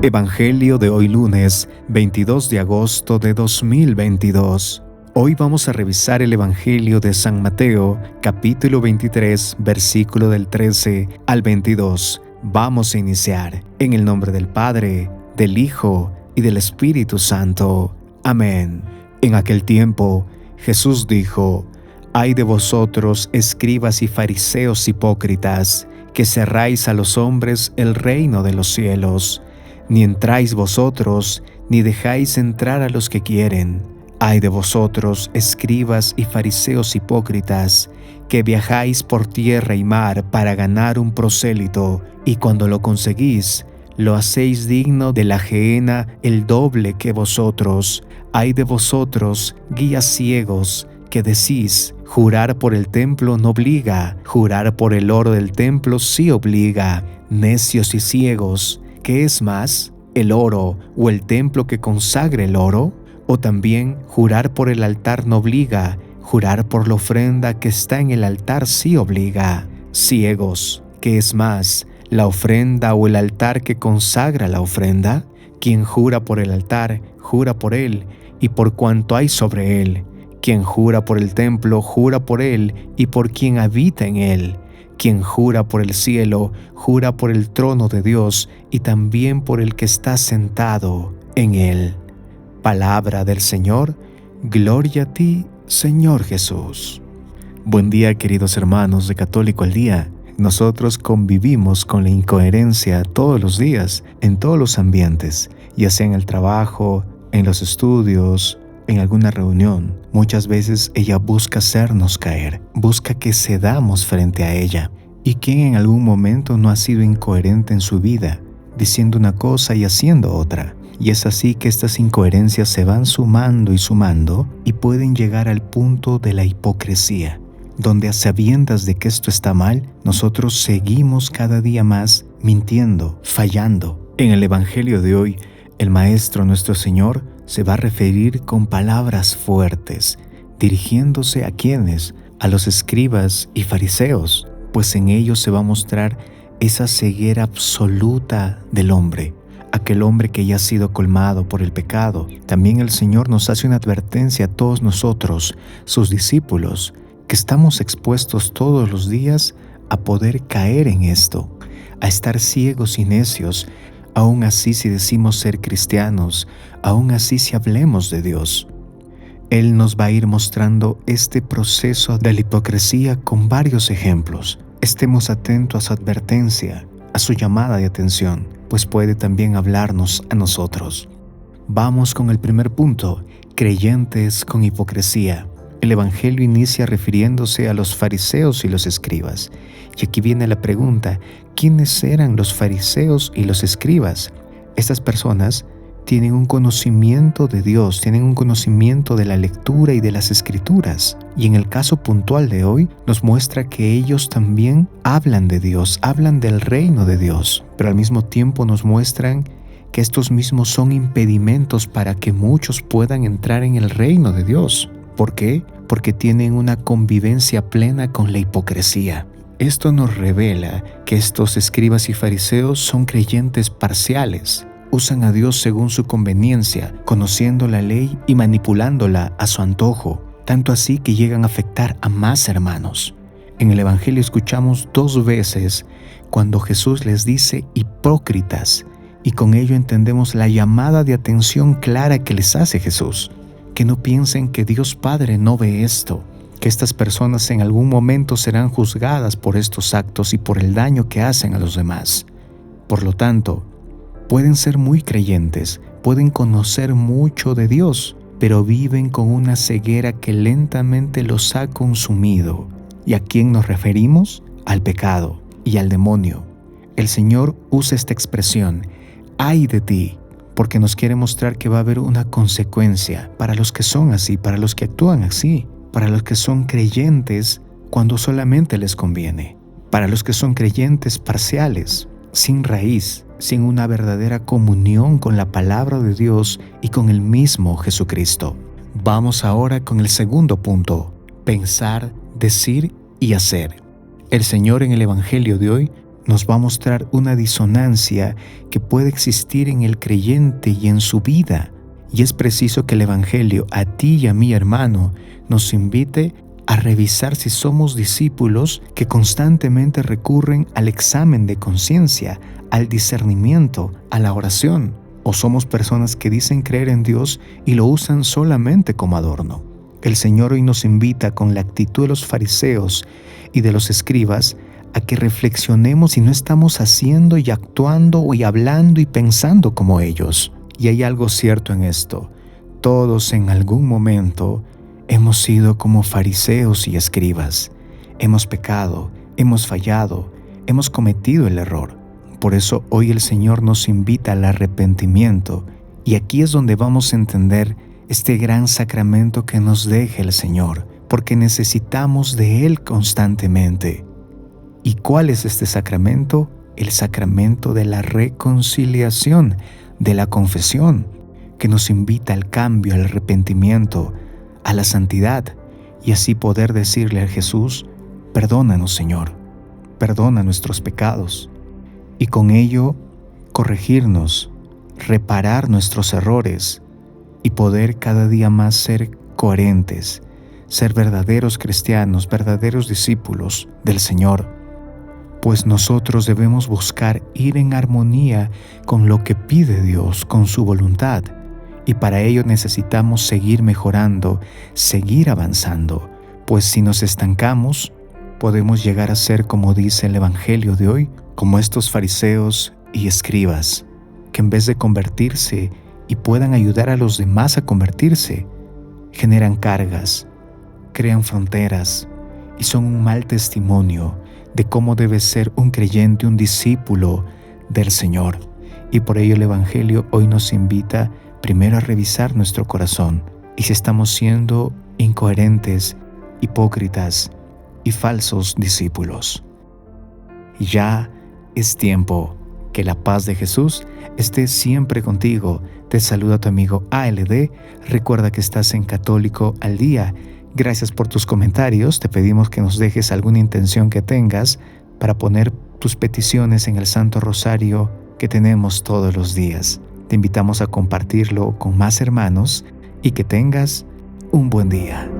Evangelio de hoy lunes 22 de agosto de 2022. Hoy vamos a revisar el Evangelio de San Mateo, capítulo 23, versículo del 13 al 22. Vamos a iniciar en el nombre del Padre, del Hijo y del Espíritu Santo. Amén. En aquel tiempo, Jesús dijo: «Ay de vosotros, escribas y fariseos hipócritas, que cerráis a los hombres el reino de los cielos. Ni entráis vosotros, ni dejáis entrar a los que quieren. Ay de vosotros, escribas y fariseos hipócritas, que viajáis por tierra y mar para ganar un prosélito, y cuando lo conseguís, lo hacéis digno de la gehenna el doble que vosotros. Ay de vosotros, guías ciegos, que decís: jurar por el templo no obliga, jurar por el oro del templo sí obliga. Necios y ciegos, ¿qué es más, el oro o el templo que consagre el oro? O también jurar por el altar no obliga, jurar por la ofrenda que está en el altar sí obliga. Ciegos, ¿qué es más, la ofrenda o el altar que consagra la ofrenda? Quien jura por el altar, jura por él y por cuanto hay sobre él. Quien jura por el templo, jura por él y por quien habita en él. Quien jura por el cielo, jura por el trono de Dios y también por el que está sentado en él». Palabra del Señor. Gloria a ti, Señor Jesús. Buen día, queridos hermanos de Católico al Día. Nosotros convivimos con la incoherencia todos los días, en todos los ambientes, ya sea en el trabajo, en los estudios, en alguna reunión. Muchas veces ella busca hacernos caer, busca que cedamos frente a ella. ¿Y quién en algún momento no ha sido incoherente en su vida, diciendo una cosa y haciendo otra? Y es así que estas incoherencias se van sumando y pueden llegar al punto de la hipocresía, donde a sabiendas de que esto está mal, nosotros seguimos cada día más mintiendo, fallando. En el Evangelio de hoy, el Maestro nuestro Señor se va a referir con palabras fuertes, dirigiéndose a quienes, a los escribas y fariseos, pues en ellos se va a mostrar esa ceguera absoluta del hombre, aquel hombre que ya ha sido colmado por el pecado. También el Señor nos hace una advertencia a todos nosotros, sus discípulos, que estamos expuestos todos los días a poder caer en esto, a estar ciegos y necios, aún así si decimos ser cristianos, aún así si hablemos de Dios. Él nos va a ir mostrando este proceso de la hipocresía con varios ejemplos. Estemos atentos a su advertencia, a su llamada de atención, pues puede también hablarnos a nosotros. Vamos con el primer punto: creyentes con hipocresía. El Evangelio inicia refiriéndose a los fariseos y los escribas. Y aquí viene la pregunta: ¿quiénes eran los fariseos y los escribas? Estas personas tienen un conocimiento de Dios, tienen un conocimiento de la lectura y de las escrituras. Y en el caso puntual de hoy nos muestra que ellos también hablan de Dios, hablan del reino de Dios, pero al mismo tiempo nos muestran que estos mismos son impedimentos para que muchos puedan entrar en el reino de Dios. ¿Por qué? Porque tienen una convivencia plena con la hipocresía. Esto nos revela que estos escribas y fariseos son creyentes parciales. Usan a Dios según su conveniencia, conociendo la ley y manipulándola a su antojo, tanto así que llegan a afectar a más hermanos. En el Evangelio escuchamos 2 veces cuando Jesús les dice hipócritas, y con ello entendemos la llamada de atención clara que les hace Jesús. Que no piensen que Dios Padre no ve esto, que estas personas en algún momento serán juzgadas por estos actos y por el daño que hacen a los demás. Por lo tanto, pueden ser muy creyentes, pueden conocer mucho de Dios, pero viven con una ceguera que lentamente los ha consumido. ¿Y a quién nos referimos? Al pecado y al demonio. El Señor usa esta expresión: «ay de ti», porque nos quiere mostrar que va a haber una consecuencia para los que son así, para los que actúan así, para los que son creyentes cuando solamente les conviene, para los que son creyentes parciales, sin raíz, sin una verdadera comunión con la palabra de Dios y con el mismo Jesucristo. Vamos ahora con el segundo punto: pensar, decir y hacer. El Señor en el Evangelio de hoy nos va a mostrar una disonancia que puede existir en el creyente y en su vida. Y es preciso que el Evangelio, a ti y a mí, hermano, nos invite a revisar si somos discípulos que constantemente recurren al examen de conciencia, al discernimiento, a la oración, o somos personas que dicen creer en Dios y lo usan solamente como adorno. El Señor hoy nos invita, con la actitud de los fariseos y de los escribas, a que reflexionemos si no estamos haciendo y actuando y hablando y pensando como ellos. Y hay algo cierto en esto: todos en algún momento hemos sido como fariseos y escribas. Hemos pecado, hemos fallado, hemos cometido el error. Por eso hoy el Señor nos invita al arrepentimiento, y aquí es donde vamos a entender este gran sacramento que nos deja el Señor, porque necesitamos de Él constantemente. ¿Y cuál es este sacramento? El sacramento de la reconciliación, de la confesión, que nos invita al cambio, al arrepentimiento, a la santidad, y así poder decirle a Jesús: perdónanos, Señor, perdona nuestros pecados, y con ello corregirnos, reparar nuestros errores y poder cada día más ser coherentes, ser verdaderos cristianos, verdaderos discípulos del Señor. Pues nosotros debemos buscar ir en armonía con lo que pide Dios, con su voluntad, y para ello necesitamos seguir mejorando, seguir avanzando, pues si nos estancamos, podemos llegar a ser, como dice el Evangelio de hoy, como estos fariseos y escribas, que en vez de convertirse y puedan ayudar a los demás a convertirse, generan cargas, crean fronteras y son un mal testimonio de cómo debe ser un creyente, un discípulo del Señor. Y por ello el Evangelio hoy nos invita primero a revisar nuestro corazón, y si estamos siendo incoherentes, hipócritas y falsos discípulos. Ya es tiempo. Que la paz de Jesús esté siempre contigo. Te saluda tu amigo ALD. Recuerda que estás en Católico al Día. Gracias por tus comentarios. Te pedimos que nos dejes alguna intención que tengas para poner tus peticiones en el Santo Rosario que tenemos todos los días. Te invitamos a compartirlo con más hermanos y que tengas un buen día.